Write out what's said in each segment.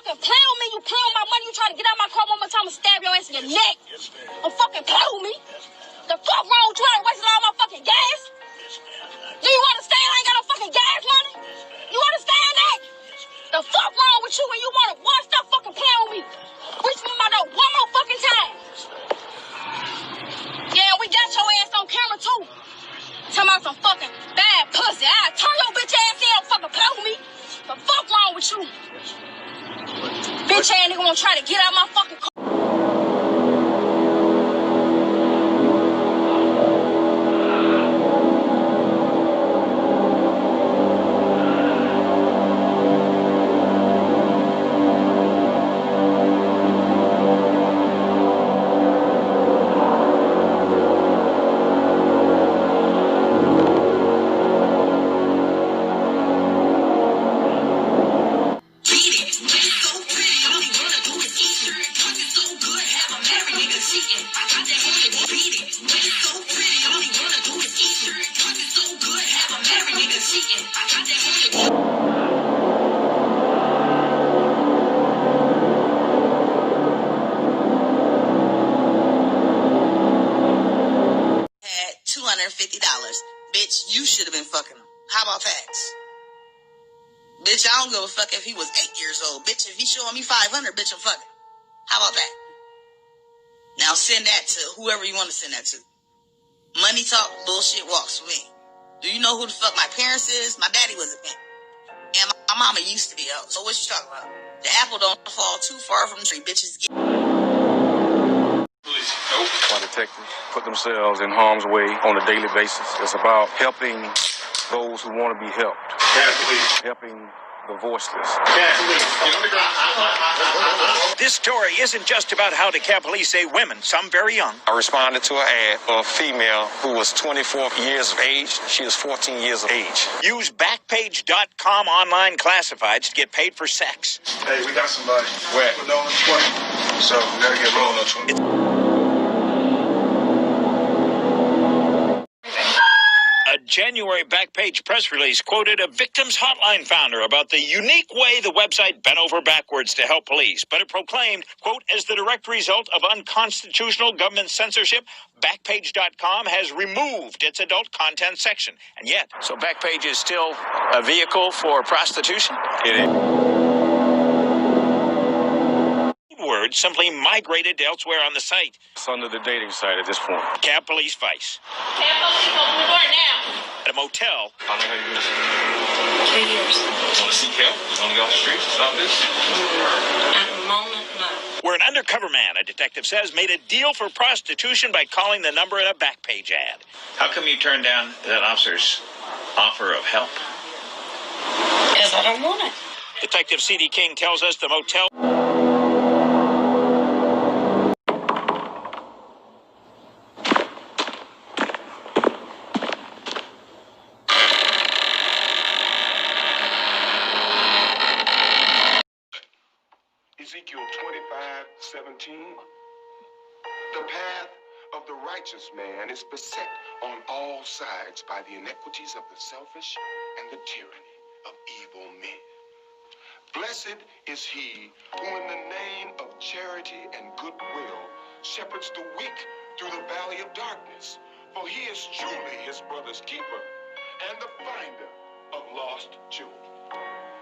fucking play with me. You play with my money. You try to get out my car one more time and stab your ass in your neck. Don't fucking play with me. The fuck wrong with you? I ain't wasting all my fucking gas. Do you understand? I ain't got no fucking gas money. You understand that? The fuck wrong with you when you wanna stop fucking playing with me? Reach me my door one more fucking time. Yeah, we got your ass on camera too. Talking about some fucking bad pussy. I'll turn your bitch ass in and fucking play with me. The fuck wrong with you? Bitch ass nigga wanna try to get out my fucking car. $250. Bitch, you should have been fucking him. How about that? Bitch, I don't give a fuck if he was 8 years old. Bitch, if he showing me 500, bitch, I'm fucking. How about that? Now send that to whoever you want to send that to. Money talk, bullshit walks for me. Do you know who the fuck my parents is? My daddy was a pimp. And my mama used to be out. So what you talking about? The apple don't fall too far from the tree. Bitches get... Why detectives put themselves in harm's way on a daily basis. It's about helping those who want to be helped. Helping the voiceless. This story isn't just about how DeKalb police say women, some very young. I responded to an ad for a female who was 24 years of age. She was 14 years of age. Use Backpage.com online classifieds to get paid for sex. Hey, we got somebody. Where? We're on 20. So we gotta get rolling on 20. A January Backpage press release quoted a victims hotline founder about the unique way the website bent over backwards to help police, but it proclaimed, quote, as the direct result of unconstitutional government censorship, Backpage.com has removed its adult content section. And yet, so Backpage is still a vehicle for prostitution? It is. Words simply migrated elsewhere on the site. It's under the dating site at this point. DeKalb Police Vice. DeKalb Police, open the door now. At a motel. How long have you been 3 years. You want to seek help? You want to go off the streets and stop this? At the moment, no. Where an undercover man, a detective says, made a deal for prostitution by calling the number in a Backpage ad. How come you turned down that officer's offer of help? Because I don't want it. Detective C.D. King tells us the motel... Ezekiel 25:17. The path of the righteous man is beset on all sides by the iniquities of the selfish and the tyranny of evil men. Blessed is he who in the name of charity and goodwill shepherds the weak through the valley of darkness, for he is truly his brother's keeper and the finder of lost children.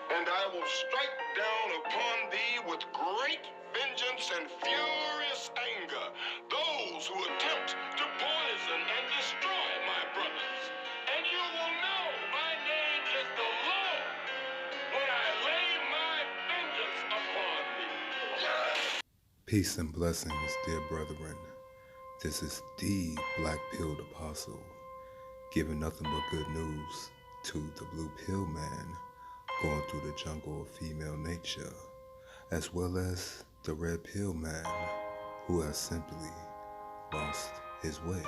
And I will strike down upon thee with great vengeance and furious anger those who attempt to poison and destroy my brothers. And you will know my name is the Lord when I lay my vengeance upon thee. Peace and blessings, dear brethren. This is the Black-Pilled Apostle, giving nothing but good news to the Blue Pill Man, going through the jungle of female nature, as well as the Red Pill Man, who has simply lost his way.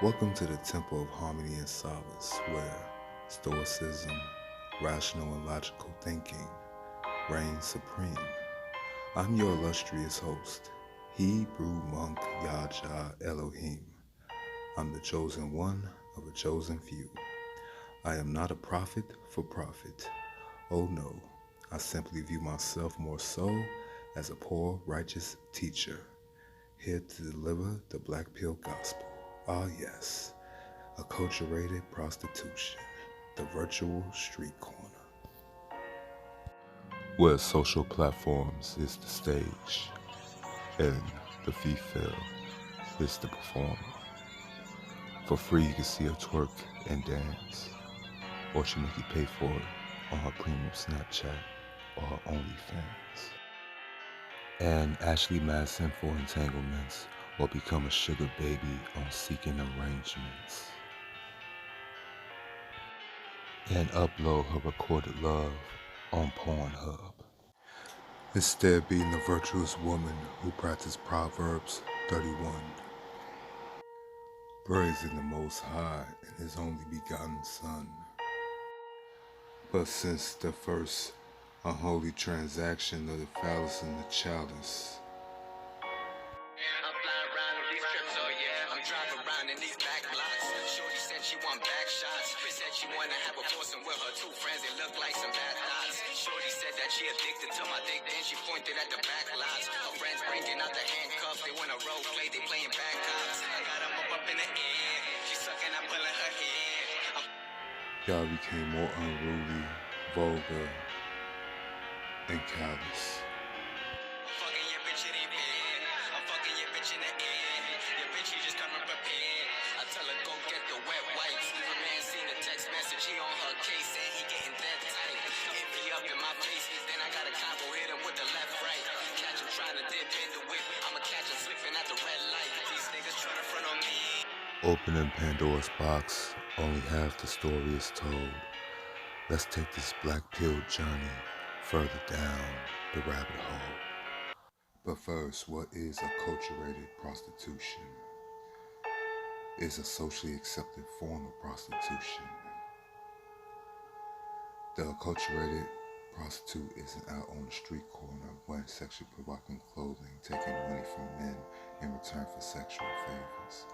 Welcome to the Temple of Harmony and Solace, where stoicism, rational and logical thinking reigns supreme. I'm your illustrious host, Hebrew monk Yahja Elohim. I'm the chosen one of a chosen few. I am not a prophet for profit. Oh no, I simply view myself more so as a poor, righteous teacher, here to deliver the black pill gospel. Ah yes, acculturated prostitution, the virtual street corner. Where social platforms is the stage, and the female is the performer. For free you can see her twerk and dance, or she make you pay for it on her premium Snapchat or her OnlyFans. And Ashley Madison for entanglements, or become a sugar baby on seeking arrangements. And upload her recorded love on Pornhub. Instead being the virtuous woman who practiced Proverbs 31. Praising the Most High and His only begotten Son. But since the first unholy transaction of the phallus and the chalice, I'm flying around in these trips, oh yeah. I'm driving around in these back blocks. Shorty said she want back shots. Said she wanna have a foursome with her two friends. They look like some bad thoughts. Shorty said that she addicted to my dick. Then she pointed at the back lots. Her friends bringing out the handcuffs. They wanna role play. They playing back cops. I got them up in the air. She sucking, I'm pulling her hair. y'all became more unruly, vulgar, and callous. Fucking your bitch in the bed. I'm fucking your bitch in the air. Your bitch, you just coming prepared. I tell her go get the wet wipes. My man seen the text message, he on her case and he getting dead tight. Hit me up in my face, then I got a combo hit him with the left right. Catch him trying to dip in the whip. I'ma catch him slipping at the red light. These niggas trying to front on me. Opening Pandora's box, only half the story is told. Let's take this black pill journey further down the rabbit hole. But first, what is acculturated prostitution? It's a socially accepted form of prostitution. The acculturated prostitute isn't out on the street corner wearing sexually provocative clothing, taking money from men in return for sexual favors.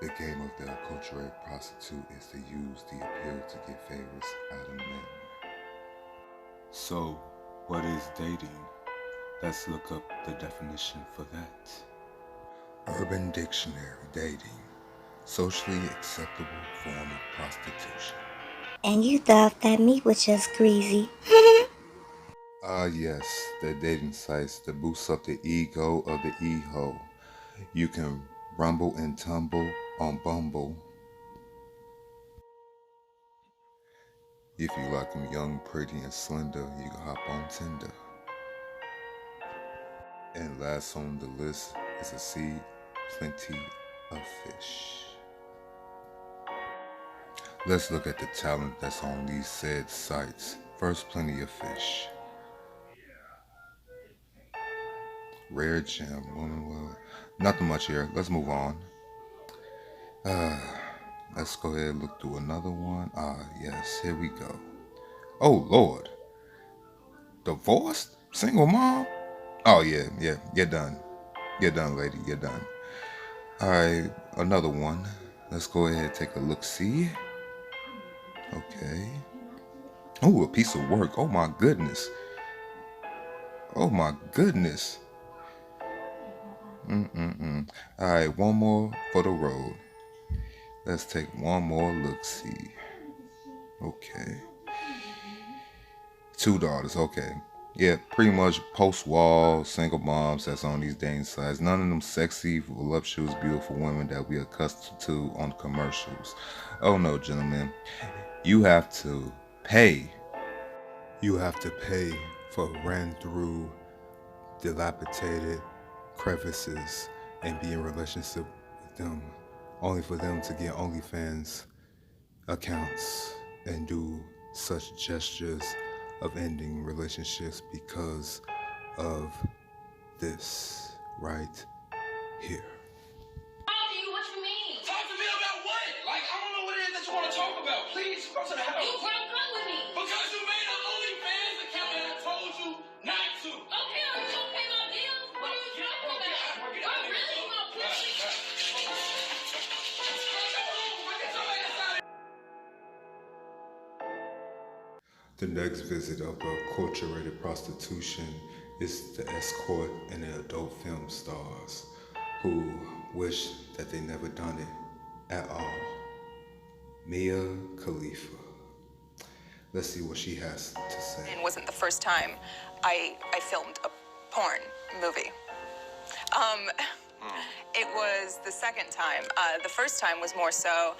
The game of the acculturated prostitute is to use the appeal to get favors out of men. So, what is dating? Let's look up the definition for that. Urban Dictionary: dating, socially acceptable form of prostitution. And you thought that meat was just greasy. Yes, the dating sites that boost up the ego of the e-ho. You can rumble and tumble on Bumble. If you like them young, pretty, and slender, you can hop on Tinder. And last on the list is a sea plenty of fish. Let's look at the talent that's on these said sites. First, plenty of fish. Rare gem, well, nothing much here. Let's move on. Let's go ahead and look through another one. Yes, here we go. Oh, Lord. Divorced? Single mom? Oh, yeah, you're done. You're done, lady, you're done. All right, another one. Let's go ahead and take a look-see. Okay. Oh, a piece of work. Oh, my goodness. Oh, my goodness. All right, one more for the road. Let's take one more look-see. Okay. 2 daughters, okay. Yeah, pretty much post-wall single moms that's on these dating sites. None of them sexy, voluptuous, beautiful women that we are accustomed to on commercials. Oh no, gentlemen. You have to pay. You have to pay for ran-through, dilapidated crevices and be in relationship with them, only for them to get OnlyFans accounts and do such gestures of ending relationships because of this right here. What you mean? Talk to me about what? Like, I don't know what it is that you want to talk about. Please, go to the house. You broke up with me. Because you made an OnlyFans account and I told you not to. Okay, are you gonna pay my bills? What are you talking about? I'm really gonna put you. The next visit of the Acculturated Prostitution is the escort and the adult film stars who wish that they never done it at all. Mia Khalifa. Let's see what she has to say. It wasn't the first time I filmed a porn movie. It was the second time. The first time was more so,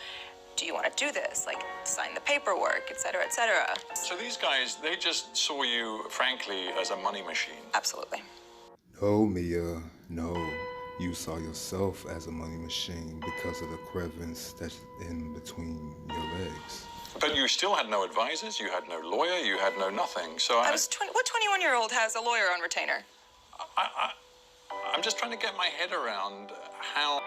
do you want to do this? Like, sign the paperwork, etc., etc. So these guys, they just saw you, frankly, as a money machine. Absolutely. No, Mia, no. You saw yourself as a money machine because of the crevice that's in between your legs. But you still had no advisors, you had no lawyer, you had no nothing. So What 21-year-old has a lawyer on retainer? I'm just trying to get my head around how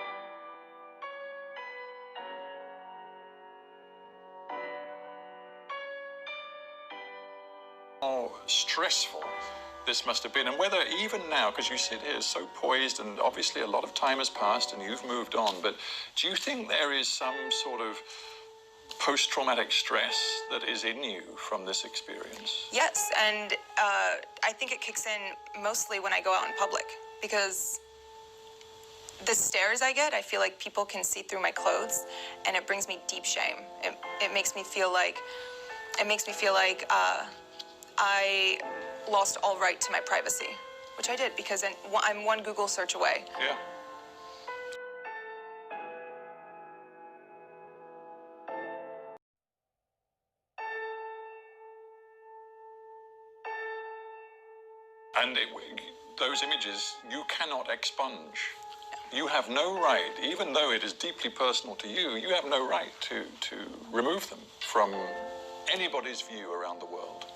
stressful this must have been, and whether even now, because you sit here so poised and obviously a lot of time has passed and you've moved on, but do you think there is some sort of post-traumatic stress that is in you from this experience? Yes, and I think it kicks in mostly when I go out in public, because the stares I get, I feel like people can see through my clothes, and it brings me deep shame. It makes me feel like I lost all right to my privacy, which I did, because I'm one Google search away. Yeah. And those images, you cannot expunge. You have no right, even though it is deeply personal to you, you have no right to remove them from anybody's view around the world.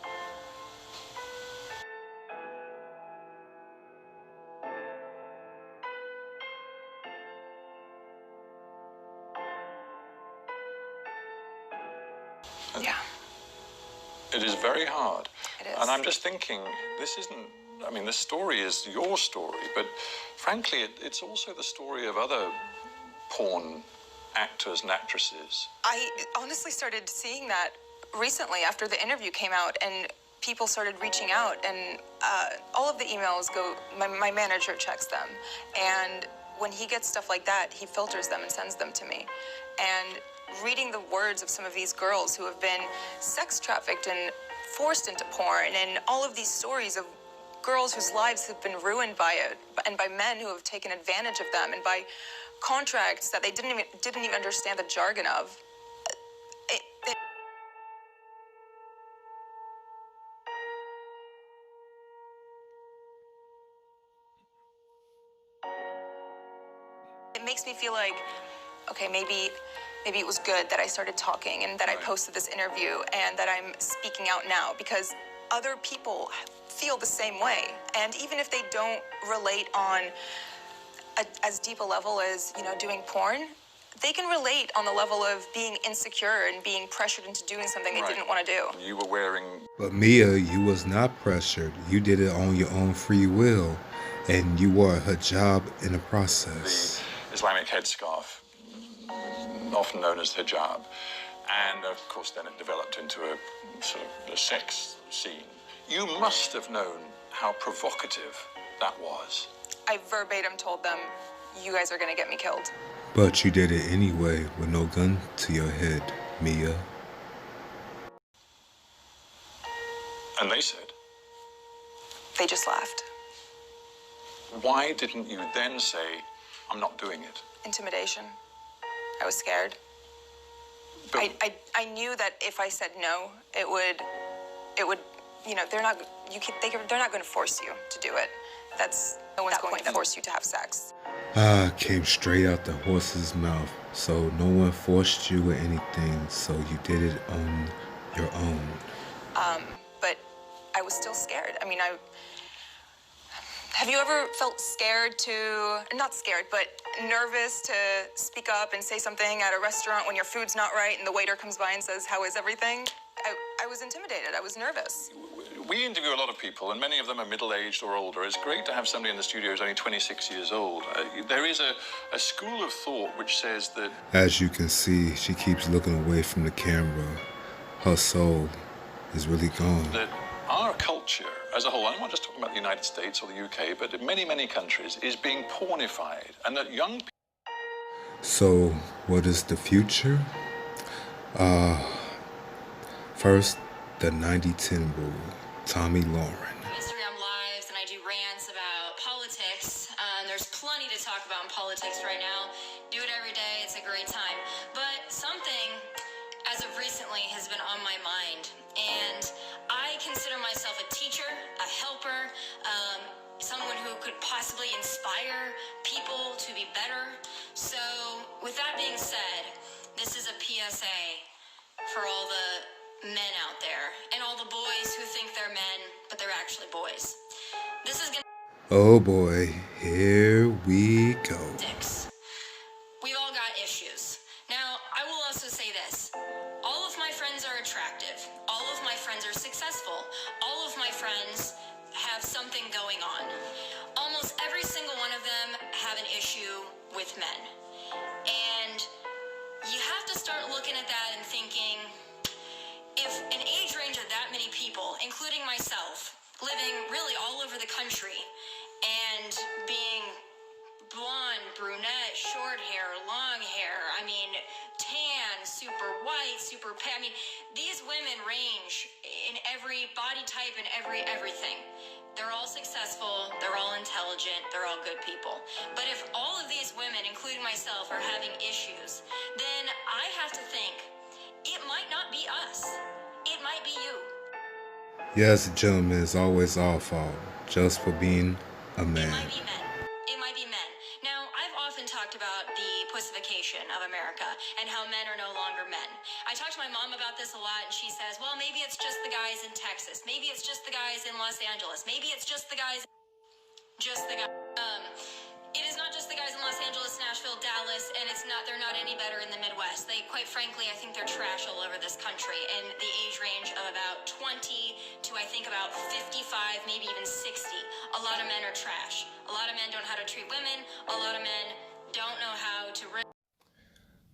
Yeah. It is very hard. It is. And I'm just thinking, this isn't, I mean, this story is your story, but frankly, it's also the story of other porn actors and actresses. I honestly started seeing that recently after the interview came out, and people started reaching out, and all of the emails go, my manager checks them, and when he gets stuff like that, he filters them and sends them to me. And reading the words of some of these girls who have been sex trafficked and forced into porn, and all of these stories of girls whose lives have been ruined by it, and by men who have taken advantage of them, and by contracts that they didn't even understand the jargon of. It makes me feel like, okay, maybe it was good that I started talking and that I posted this interview and that I'm speaking out now, because other people feel the same way. And even if they don't relate on as deep a level as, doing porn, they can relate on the level of being insecure and being pressured into doing something they didn't want to do. You were wearing... But Mia, you was not pressured. You did it on your own free will, and you wore a hijab in the process. The Islamic headscarf, often known as hijab. And of course then it developed into a sort of a sex scene. You must have known how provocative that was. I verbatim told them, you guys are going to get me killed. But you did it anyway with no gun to your head, Mia. And they said? They just laughed. Why didn't you then say, I'm not doing it? Intimidation. I was scared. But I knew that if I said no, it would, they're not going to force you to do it. No one's going to force you to have sex. Came straight out the horse's mouth. So no one forced you or anything, so you did it on your own. But I was still scared. I mean, have you ever felt not scared, but nervous to speak up and say something at a restaurant when your food's not right and the waiter comes by and says, how is everything? I was intimidated. I was nervous. we interview a lot of people, and many of them are middle-aged or older. It's great to have somebody in the studio who's only 26 years old. There is a school of thought which says that... As you can see, she keeps looking away from the camera. Her soul is really gone. That our culture as a whole, I'm not just talking about the United States or the UK, but in many, many countries, is being pornified, and that young people... So, what is the future? First, the 90-10 rule. Tommy Lauren. Instagram lives and I do rants about politics. There's plenty to talk about in politics right now. Do it every day. It's a great time. But something, as of recently, has been on my mind. And I consider myself a teacher, a helper, someone who could possibly inspire people to be better. So, with that being said, this is a PSA for all the men out there and all the boys who think they're men, but they're actually boys. This is gonna... Oh boy, here we go. Dicks. We've all got issues. Now, I will also say this. All of my friends are attractive. All of my friends are successful. All of my friends have something going on. Almost every single one of them have an issue with men. And you have to start looking at that and thinking, if an age range of that many people, including myself, living really all over the country and being blonde, brunette, short hair, long hair, I mean, tan, super white, super pale, I mean, these women range in every body type and everything. They're all successful, they're all intelligent, they're all good people. But if all of these women, including myself, are having issues, then I have to think, it might not be us. It might be you. Yes, gentlemen, it's always our fault, just for being a man. It might be men. It might be men. Now, I've often talked about the pussification of America and how men are no longer men. I talk to my mom about this a lot, and she says, well, maybe it's just the guys in Texas. Maybe it's just the guys in Los Angeles. Maybe it's just the guys... It is not just the guys in Los Angeles, Nashville, Dallas, and they're not any better in the Midwest. They, quite frankly, I think they're trash all over this country. And the age range of about 20 to, I think, about 55, maybe even 60. A lot of men are trash. A lot of men don't know how to treat women. A lot of men don't know how to...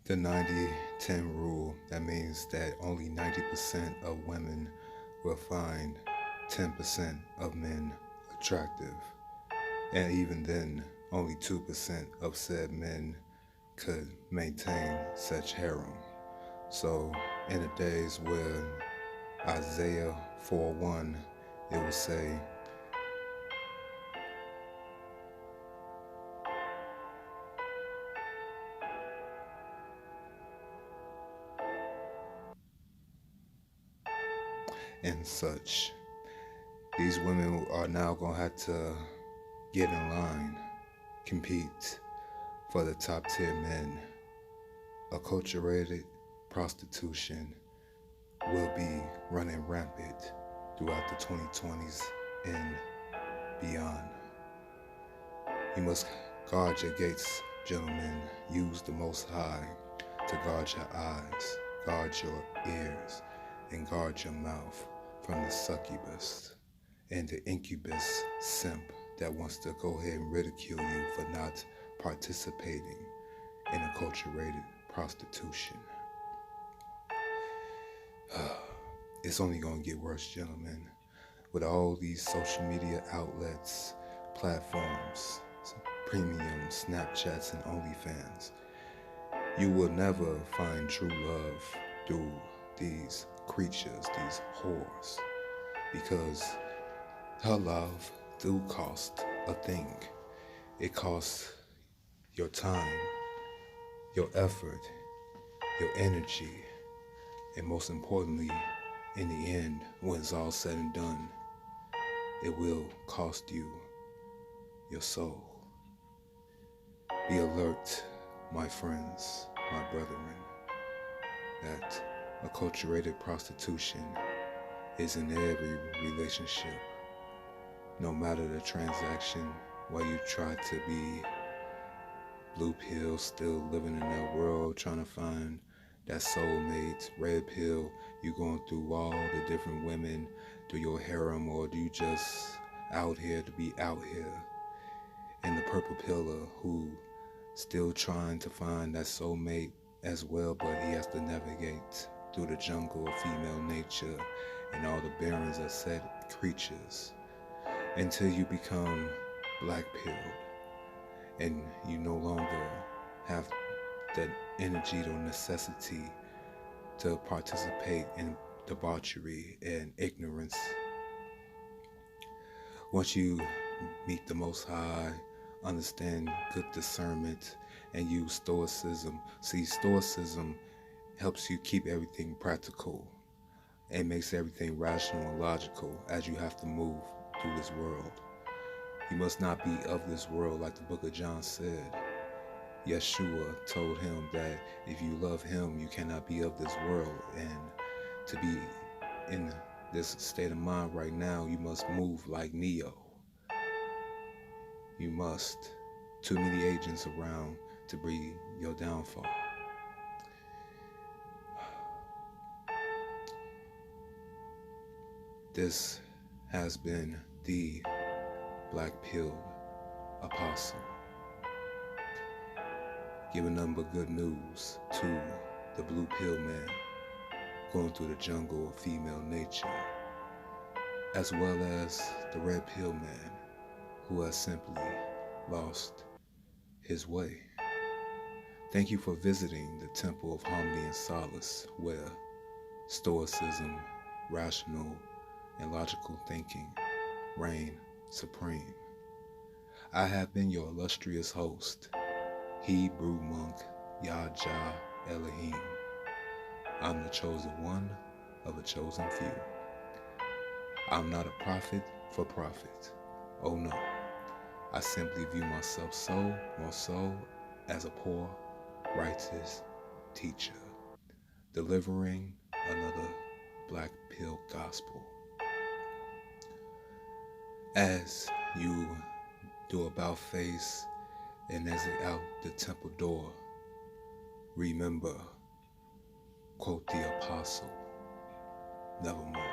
The 90-10 rule, that means that only 90% of women will find 10% of men attractive. And even then, only 2% of said men could maintain such harem. So, in the days where Isaiah 4:1, it will say, and such. These women are now going to have to get in line, compete for the top tier men. Acculturated prostitution will be running rampant throughout the 2020s and beyond. You must guard your gates, gentlemen. Use the Most High to guard your eyes, guard your ears, and guard your mouth from the succubus and the incubus simp that wants to go ahead and ridicule you for not participating in acculturated prostitution. It's only going to get worse, gentlemen, with all these social media outlets, platforms, premium Snapchats and OnlyFans. You will never find true love through these creatures, these whores, because her love do cost a thing. It costs your time, your effort, your energy, and most importantly, in the end, when it's all said and done, it will cost you your soul. Be alert, my friends, my brethren, that acculturated prostitution is in every relationship. No matter the transaction, while you try to be blue pill, still living in that world, trying to find that soulmate, red pill, you going through all the different women through your harem, or do you just out here to be out here? And the purple pillar who still trying to find that soulmate as well, but he has to navigate through the jungle of female nature and all the barons are set creatures, until you become black-pilled, and you no longer have the energy or necessity to participate in debauchery and ignorance. Once you meet the Most High, understand good discernment, and use stoicism. See, stoicism helps you keep everything practical and makes everything rational and logical as you have to move through this world. You must not be of this world, like the book of John said. Yeshua told him that if you love him, you cannot be of this world. And to be in this state of mind right now, you must move like Neo. You must. Too many agents around to breed your downfall. This has been the Black-Pilled Apostle, giving nothing but good news to the Blue Pill Man going through the jungle of female nature, as well as the Red Pill Man who has simply lost his way. Thank you for visiting the Temple of Harmony and Solace, where stoicism, rational and logical thinking reign supreme. I have been your illustrious host, Hebrew monk Yah-Jah Elohim. I'm the chosen one of a chosen few. I'm not a prophet for profit. Oh no. I simply view myself more so as a poor, righteous teacher, delivering another black pill gospel. As you do about face and exit out the temple door, remember, quote the apostle, nevermore.